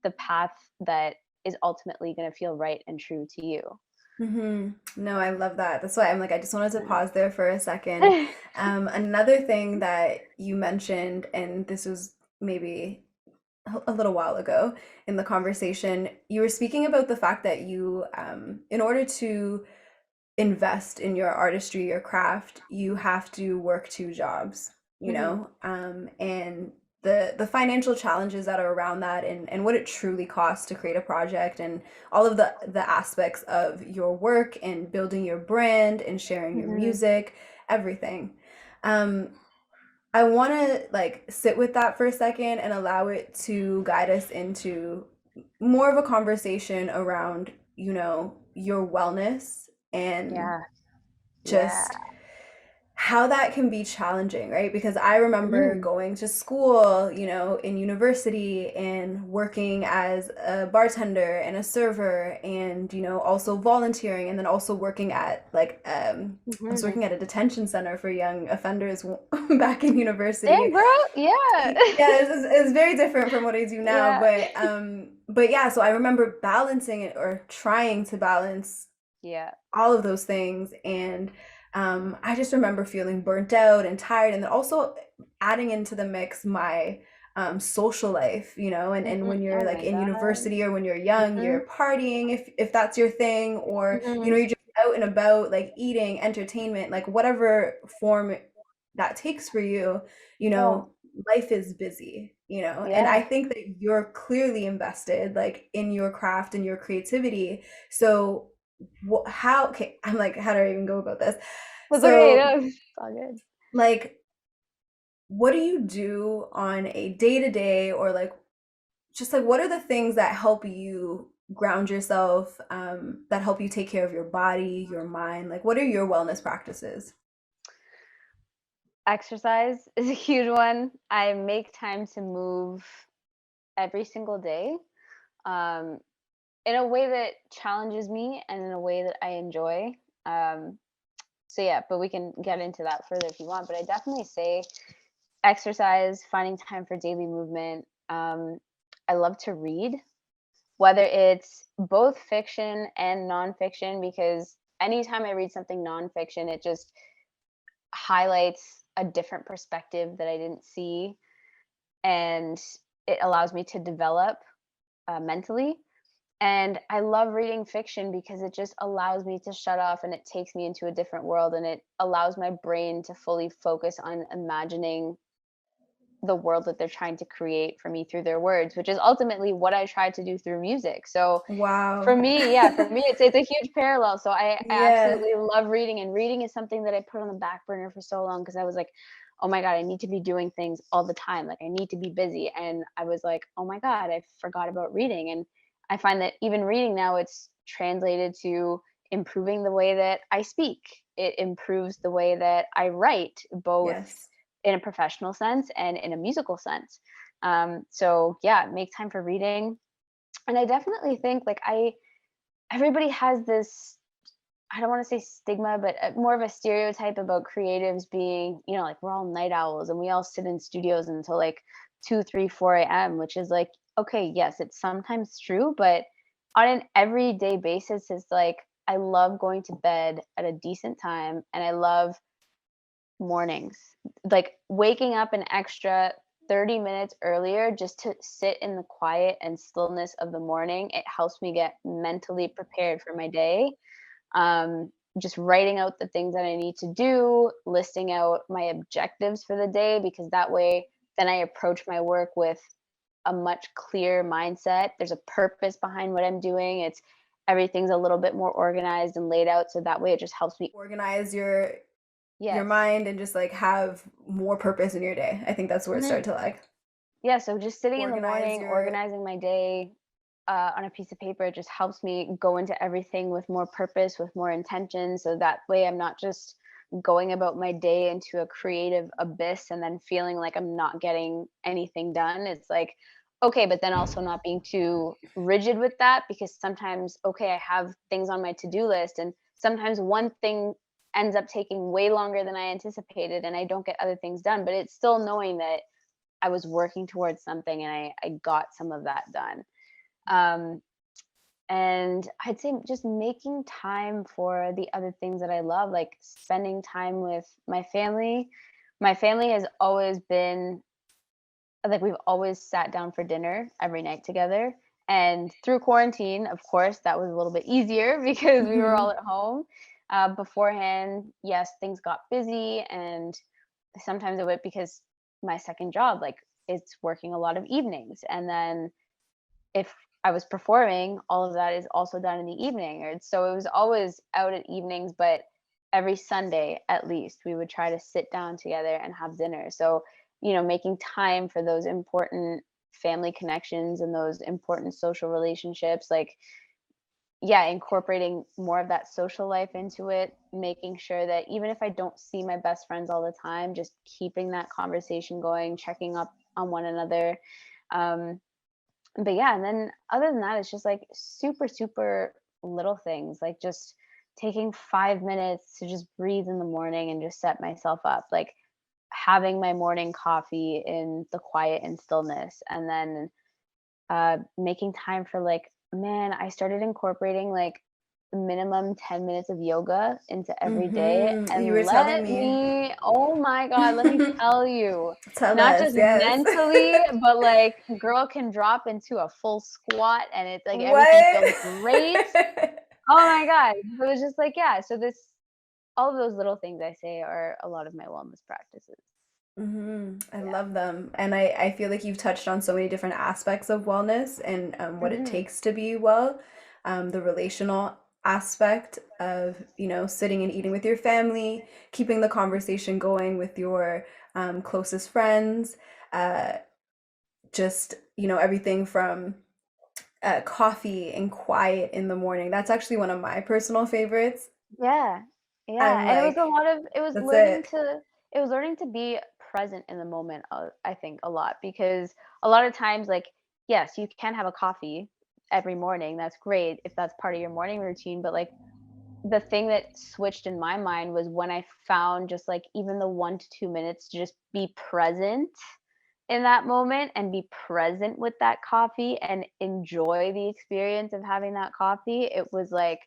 the path that is ultimately going to feel right and true to you. Mhm. No, I love that. That's why I'm like, I just wanted to Yeah. pause there for a second. Another thing that you mentioned, and this was maybe a little while ago in the conversation, you were speaking about the fact that you, in order to invest in your artistry, your craft, you have to work two jobs, Mhm. and the financial challenges that are around that and what it truly costs to create a project and all of the aspects of your work and building your brand and sharing your Mhm. music, everything. Um, I want to like sit with that for a second and allow it to guide us into more of a conversation around, your wellness and Yeah. Yeah. just how that can be challenging, right? Because I remember Mhm. going to school, in university and working as a bartender and a server and, also volunteering and then also working at like I was Mhm. working at a detention center for young offenders back in Damn, university. girl. Yeah. Yeah, it's very different from what I do now, Yeah. but yeah, so I remember balancing it or trying to balance Yeah. all of those things. And I just remember feeling burnt out and tired. And then also adding into the mix my social life, and Mhm. when you're Oh like my in god. university or when you're young, Mhm. you're partying if that's your thing, or, Mhm. you're just out and about, like eating, entertainment, like whatever form that takes for you, Yeah. life is busy, and I Yeah. think that you're clearly invested like in your craft and your creativity. So how okay, I'm like, how do I even go about this? That's okay. So, No, it's all good. like, what do you do on a day-to-day or like just like what are the things that help you ground yourself, that help you take care of your body, your mind? Like, what are your wellness practices? Exercise is a huge one. I make time to move every single day, um, in a way that challenges me and in a way that I enjoy. Um, so yeah, but we can get into that further if you want. But I definitely say exercise, finding time for daily movement. I love to read, whether it's both fiction and nonfiction, because anytime I read something nonfiction, it just highlights a different perspective that I didn't see, and it allows me to develop mentally. And I love reading fiction because it just allows me to shut off and it takes me into a different world and it allows my brain to fully focus on imagining the world that they're trying to create for me through their words, which is ultimately what I try to do through music. So for Wow. me, yeah, for me, it's a huge parallel. So I Yeah. absolutely love reading, and reading is something that I put on the back burner for so long because I was like, oh my God, I need to be doing things all the time. Like I need to be busy. And I was like, oh my God, I forgot about reading. And I find that even reading now, it's translated to improving the way that I speak. It improves the way that I write, both Yes. in a professional sense and in a musical sense. So yeah, make time for reading. And I definitely think like I everybody has this, I don't want to say stigma, but more of a stereotype about creatives being, like we're all night owls and we all sit in studios until like 2, 3, 4 a.m., which is like, okay, yes, it's sometimes true, but on an everyday basis, it's like I love going to bed at a decent time and I love mornings. Like waking up an extra 30 minutes earlier just to sit in the quiet and stillness of the morning, it helps me get mentally prepared for my day. Just writing out the things that I need to do, listing out my objectives for the day, because that way then I approach my work with a much clearer mindset. There's a purpose behind what I'm doing. It's everything's a little bit more organized and laid out so that way it just helps me. Organize your Yes. mind and just like have more purpose in your day. I think that's where it started Mhm. to like Yeah, so just sitting in the organize morning, your organizing my day on a piece of paper just helps me go into everything with more purpose, with more intention. So that way I'm not just going about my day into a creative abyss and then feeling like I'm not getting anything done. It's like, okay, but then also not being too rigid with that because sometimes, okay, I have things on my to do list and sometimes one thing ends up taking way longer than I anticipated and I don't get other things done. But it's still knowing that I was working towards something and I got some of that done. Um, and I'd say just making time for the other things that I love, like spending time with my family. My family has always been like we've always sat down for dinner every night together. And through quarantine, of course, that was a little bit easier because we were all Mhm. at home. Beforehand, yes, things got busy, and sometimes it went because my second job, like, it's working a lot of evenings. And then if I was performing, all of that is also done in the evening. Or so it was always out at evenings, but every Sunday at least we would try to sit down together and have dinner. So, making time for those important family connections and those important social relationships, like, yeah, incorporating more of that social life into it, making sure that even if I don't see my best friends all the time, just keeping that conversation going, checking up on one another. Um, but yeah, and then other than that, it's just like super, super little things, like just taking 5 minutes to just breathe in the morning and just set myself up, like having my morning coffee in the quiet and stillness, and then making time for like, man, I started incorporating like minimum 10 minutes of yoga into every day. You were And telling let me. me, oh my God, let me tell you, Tell not us, just yes. mentally, but like girl can drop into a full squat and it's like everything feels What? great. Oh my God. It was just like, yeah. So all of those little things I say are a lot of my wellness practices. I Yeah. love them. And I feel like you've touched on so many different aspects of wellness and what it Hmm. takes to be well. The relational aspect of, sitting and eating with your family, keeping the conversation going with your closest friends, uh, just, everything from coffee and quiet in the morning. That's actually one of my personal favorites. Yeah. Yeah, I'm and it was a like, lot of that's it. it was learning to be present in the moment, I think a lot because a lot of times, like, yes, you can have a coffee every morning, that's great if that's part of your morning routine, but, like, the thing that switched in my mind was when I found just, like, even the 1 to 2 minutes to just be present in that moment and be present with that coffee and enjoy the experience of having that coffee. It was like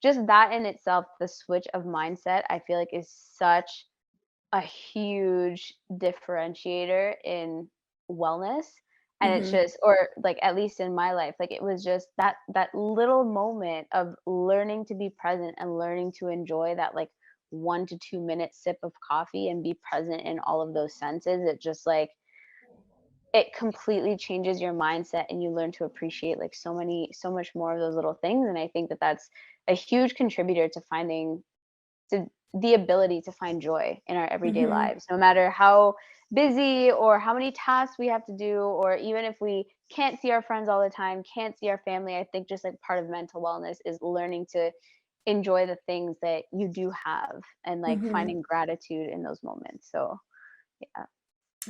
just that in itself, the switch of mindset, I feel like is such a huge differentiator in wellness. And it's Mhm. just, or like at least in my life, like it was just that little moment of learning to be present and learning to enjoy that like 1 to 2 minute sip of coffee and be present in all of those senses. It just like it completely changes your mindset and you learn to appreciate like so much more of those little things. And I think that that's a huge contributor to finding to the ability to find joy in our everyday Mhm. lives, no matter how busy or how many tasks we have to do, or even if we can't see our friends all the time, can't see our family. I think just like part of mental wellness is learning to enjoy the things that you do have and like Mhm. finding gratitude in those moments. So, yeah.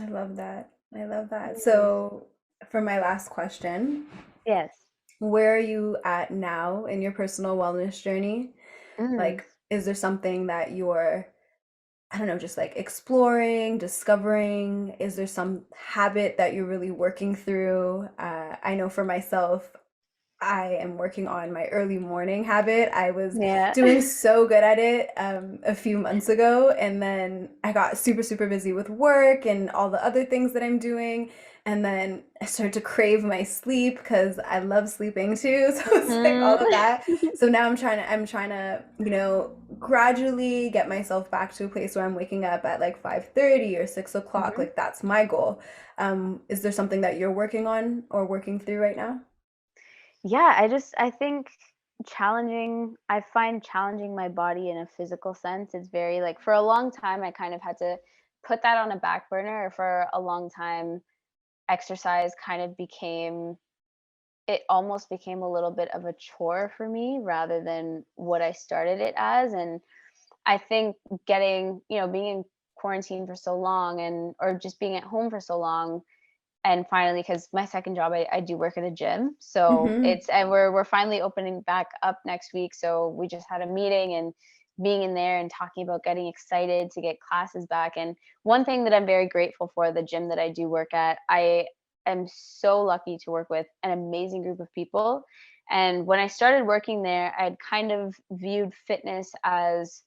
I love that. I love that. Mhm. So, for my last question, Yes. where are you at now in your personal wellness journey? Mm. Like, is there something that you're, I don't know, just like exploring, discovering? Is there some habit that you're really working through? I know for myself, I am working on my early morning habit. I was Yeah. doing so good at it a few months ago, and then I got super, super busy with work and all the other things that I'm doing. And then I started to crave my sleep because I love sleeping too. So it's like all of Mhm. that. So now I'm trying to, gradually get myself back to a place where I'm waking up at like 5:30 or 6 o'clock. Mhm. Like that's my goal. Is there something that you're working on or working through right now? Yeah, I think I find challenging my body in a physical sense. It's very like for a long time I kind of had to put that on a back burner. Or for a long time exercise kind of became it almost became a little bit of a chore for me rather than what I started it as. And I think being in quarantine for so long and or just being at home for so long, and finally, because my second job, I do work at a gym, so Mm-hmm. it's and we're finally opening back up next week, so we just had a meeting and being in there and talking about getting excited to get classes back. And one thing that I'm very grateful for, the gym that I do work at, I am so lucky to work with an amazing group of people. And when I started working there, I'd kind of viewed fitness as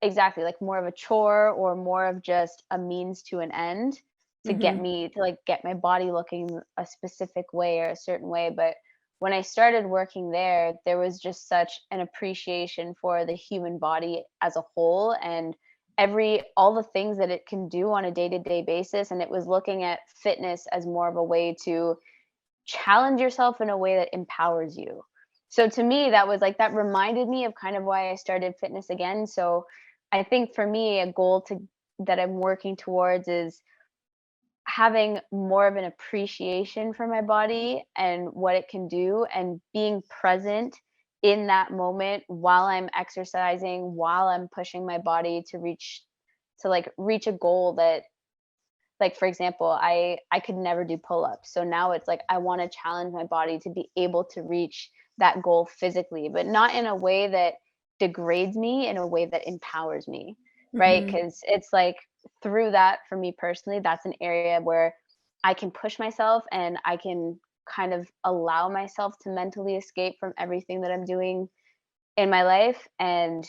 exactly, like, more of a chore or more of just a means to an end to get Mm-hmm. me to, like, get my body looking a specific way or a certain way. But when I started working there, there was just such an appreciation for the human body as a whole and every all the things that it can do on a day-to-day basis, and it was looking at fitness as more of a way to challenge yourself in a way that empowers you. So to me, that was like that reminded me of kind of why I started fitness again. So I think for me, a goal to that I'm working towards is having more of an appreciation for my body and what it can do and being present in that moment while I'm exercising, while I'm pushing my body to like reach a goal that like for example, I could never do pull-ups. So now it's like I want to challenge my body to be able to reach that goal physically, but not in a way that degrades me, in a way that empowers me, right? Mm-hmm. Cuz it's like through that for me personally, that's an area where I can push myself and I can kind of allow myself to mentally escape from everything that I'm doing in my life. And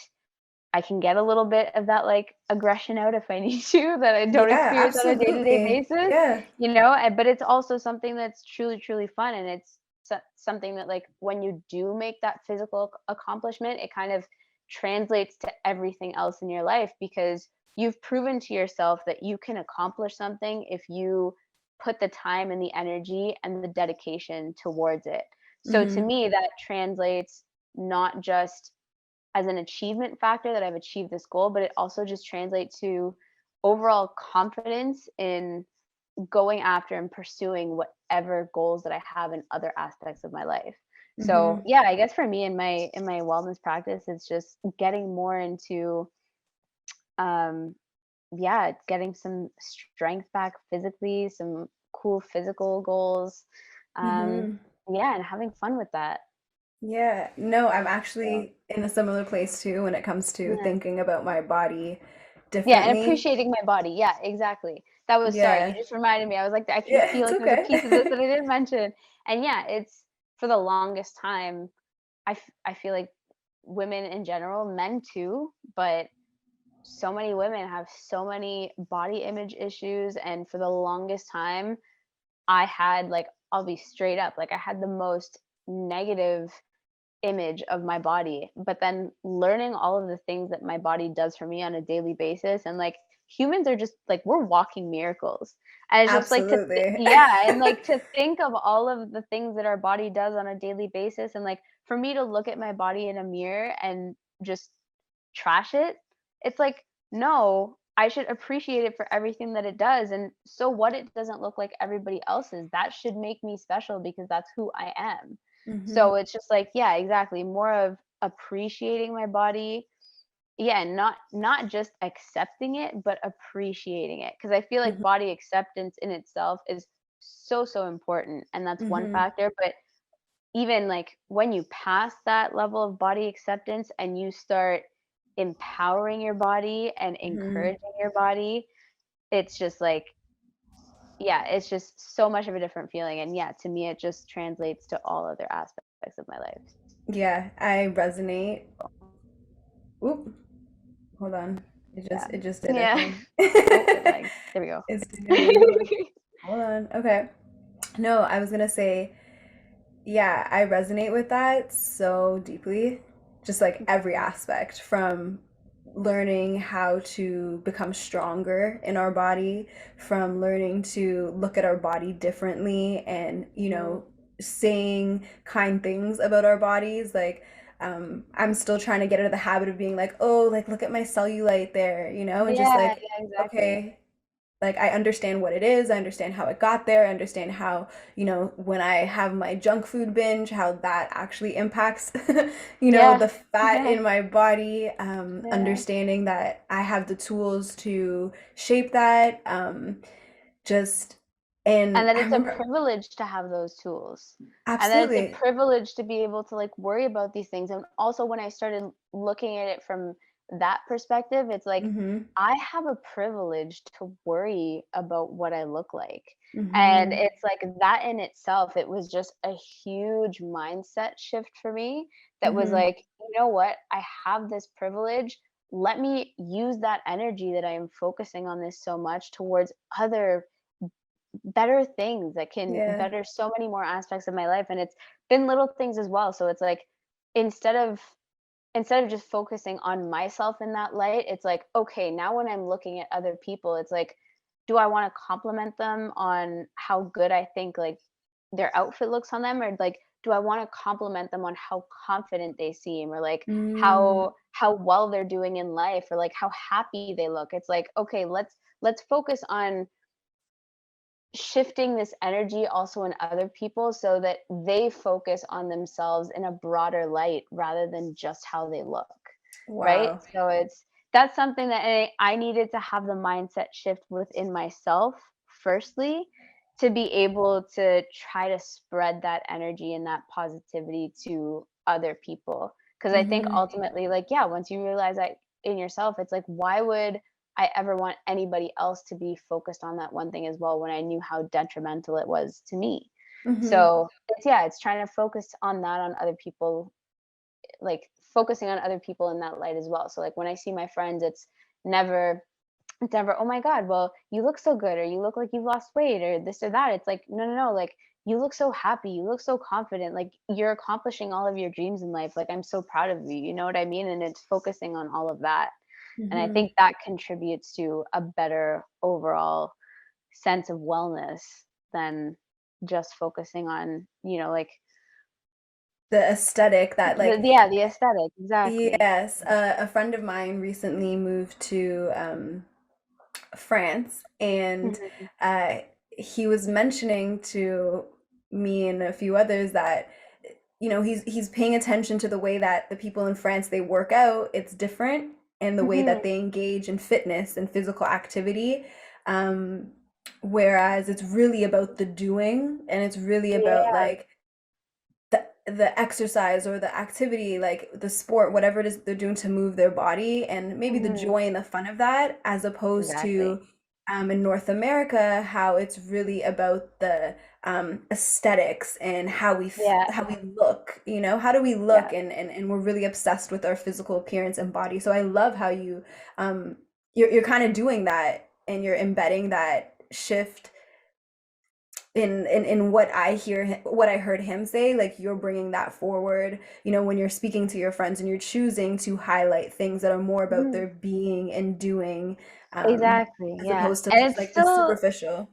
I can get a little bit of that, like, aggression out if I need to that I don't Yeah, experience on a day-to-day absolutely. basis, Yeah. but it's also something that's truly, truly fun, and it's something that, like, when you do make that physical accomplishment, it kind of translates to everything else in your life because you've proven to yourself that you can accomplish something if you put the time and the energy and the dedication towards it. So to Mm-hmm. me, that translates not just as an achievement factor that I've achieved this goal, but it also just translates to overall confidence in going after and pursuing whatever goals that I have in other aspects of my life. So, Mm-hmm. yeah, I guess for me in my wellness practice, it's just getting more into um yeah, it's getting some strength back physically, some cool physical goals. Um Mm-hmm. yeah, and having fun with that. Yeah. No, I'm So, actually in a similar place too when it comes to yeah. thinking about my body Yeah, and differently. appreciating my body. Yeah, exactly. That was sorry, you Yeah. just reminded me. I was like, I can Yeah, feel it's like there's a okay. piece of this that I didn't mention. And yeah, it's for the longest time, I feel like women in general, men too, but so many women have so many body image issues. And for the longest time, I had, like, I'll be straight up, like, I had the most negative image of my body, but then learning all of the things that my body does for me on a daily basis, and, like, humans are just like, we're walking miracles, and it's just like Absolutely. yeah, and, like, to think of all of the things that our body does on a daily basis, and, like, for me to look at my body in a mirror and just trash it, it's like, no, I should appreciate it for everything that it does, and so what it doesn't look like everybody else's, that should make me special because that's who I am. Mhm, So it's just like, yeah, exactly, more of appreciating my body. Yeah, not just accepting it, but appreciating it. Because I feel like mhm, body acceptance in itself is so, so important, and that's one mhm, factor, but even, like, when you pass that level of body acceptance and you start empowering your body and mhm. encouraging your body, it's just like, yeah, it's just so much of a different feeling, and yeah, to me, it just translates to all other aspects of my life. Yeah, I resonate. Oop, hold on. Yeah. It just did a Yeah. thing. Oh, it lagged. There we go. It's doing, hold on. Okay. No, I was gonna say, yeah, I resonate with that so deeply. Just like every Mhm, aspect from learning how to become stronger in our body, from learning to look at our body differently and, mhm. saying kind things about our bodies. Like, I'm still trying to get out of the habit of being like, oh, like, look at my cellulite there, and just Yeah, like, yeah, exactly. okay, like I understand what it is, I understand how it got there, I understand how, when I have my junk food binge, how that actually impacts, Yeah, the fat yeah, in my body, yeah. understanding that I have the tools to shape that, just, And and that I it's a remember, privilege to have those tools. And that it's a absolutely. privilege to be able to, like, worry about these things, and also when I started looking at it from that perspective, it's like, Mm-hmm. I have a privilege to worry about what I look like. And Mm-hmm. it's like that in itself, it was just a huge mindset shift for me that was Mm-hmm. like, "You know what? I have this privilege. Let me use that energy that I am focusing on this so much towards other better things that can Yeah. better so many more aspects of my life, and it's been little things as well, so it's like, instead of instead of just focusing on myself in that light, it's like, okay, now when I'm looking at other people, it's like, do I wanna compliment them on how good I think, like, their outfit looks on them, or, like, do I wanna compliment them on how confident they seem, or, like, Mm. how well they're doing in life, or, like, how happy they look? It's like, okay, let's focus on shifting this energy also in other people so that they focus on themselves in a broader light rather than just how they look, right? Wow. So it's that's something that I needed to have the mindset shift within myself firstly to be able to try to spread that energy and that positivity to other people. Because I think Mm-hmm. ultimately, like, yeah, once you realize that in yourself, it's like, why would I ever want anybody else to be focused on that one thing as well when I knew how detrimental it was to me. Mm-hmm. So, it's yeah, it's trying to focus on that on other people, like, focusing on other people in that light as well. So, like, when I see my friends, never it's never, "Oh my god, well, you look so good," or "You look like you've lost weight," or this or that. It's like, "No, no, no, like, you look so happy, you look so confident, like, you're accomplishing all of your dreams in life, like, I'm so proud of you," you know what I mean? And it's focusing on all of that. And I Mm-hmm. think that contributes to a better overall sense of wellness than just focusing on, like The aesthetic that, like, the aesthetic, exactly. yes, a friend of mine recently moved to France, and Mhm, uh, he was mentioning to me and a few others that he's paying attention to the way that the people in France they work out. It's different, and the way that mhm. they engage in fitness and physical activity. Um, Whereas it's really about the doing, and it's really about Yeah, like the exercise or the activity, like the sport, whatever it is they're doing to move their body, and maybe the mhm, joy and the fun of that, as opposed exactly. to in North America, how it's really about the aesthetics and Yeah, how we look, how do we yeah. look, and we're really obsessed with our physical appearance and body. So I love how um, you're kind of doing that, and you're embedding that shift in what I what I heard him say, like you're bringing that forward, when you're speaking to your friends and you're choosing to highlight things that are more about Mhm. their being and doing, Exactly, as yeah, opposed to and just it's like the still superficial.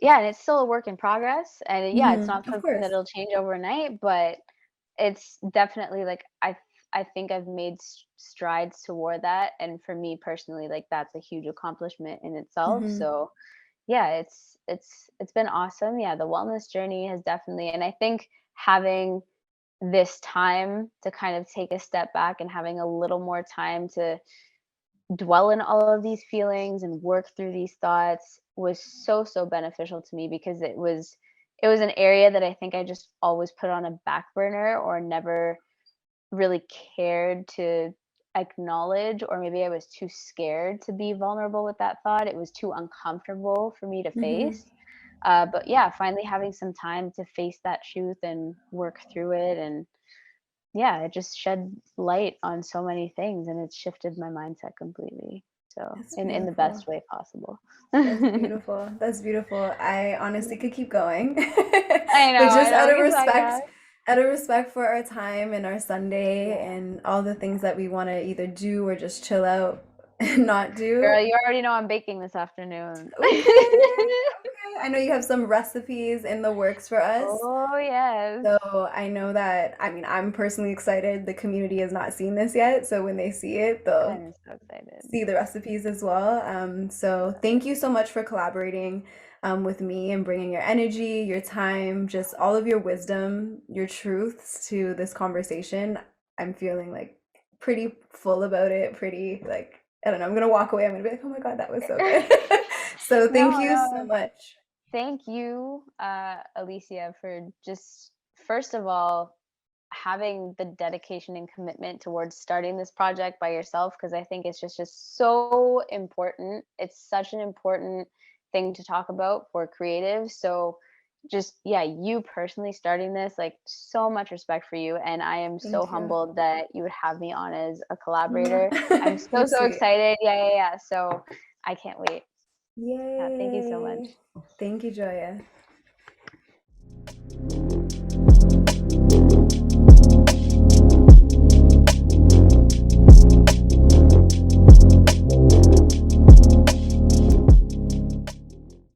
yeah, and it's still a work in progress, and yeah, it's not Of something course. that'll change overnight, but it's definitely, like, I think I've made strides toward that, and for me personally, like, that's a huge accomplishment in itself, Hmm. so, yeah, it's been awesome, yeah, the wellness journey has definitely and I think having this time to kind of take a step back and having a little more time to dwell in all of these feelings and work through these thoughts was so so beneficial to me because it was an area that I think I just always put on a back burner or never really cared to acknowledge, or maybe I was too scared to be vulnerable with that thought. It was too uncomfortable for me to Hmm. face. But yeah, finally having some time to face that truth and work through it, and yeah, it just shed light on so many things, and it shifted my mindset completely. So, That's in the beautiful. best way possible. That's I beautiful. That's beautiful. I honestly could keep going. But I just know, we can talk about it. out of respect for our time and our Sunday Yeah. and all the things that we want to either do or just chill out and not do. Girl, you already know I'm baking this afternoon. Okay, okay. I know you have some recipes in the works for us. Oh, yes. So I know that, I mean, I'm personally excited. The community has not seen this yet. So when they see it, they'll I'm so excited. see the recipes as well. So thank you so much for collaborating with me and bringing your energy, your time, just all of your wisdom, your truths to this conversation. I'm feeling like pretty full about it, pretty like, I don't know, I'm gonna walk away. I'm gonna be like, oh my God, that was so good. So No, thank you so no. much. Thank you, Alicia, for just first of all having the dedication and commitment towards starting this project by yourself because I think it's just so important. It's such an important thing to talk about for creatives. So just yeah, you personally starting this, like so much respect for you. And I am so Thank you. humbled that you would have me on as a Mwah. collaborator. I'm so, You're so sweet. excited. Yeah, yeah, yeah. So I can't wait. Yeah, thank you so much. Yay. Thank you, Joya.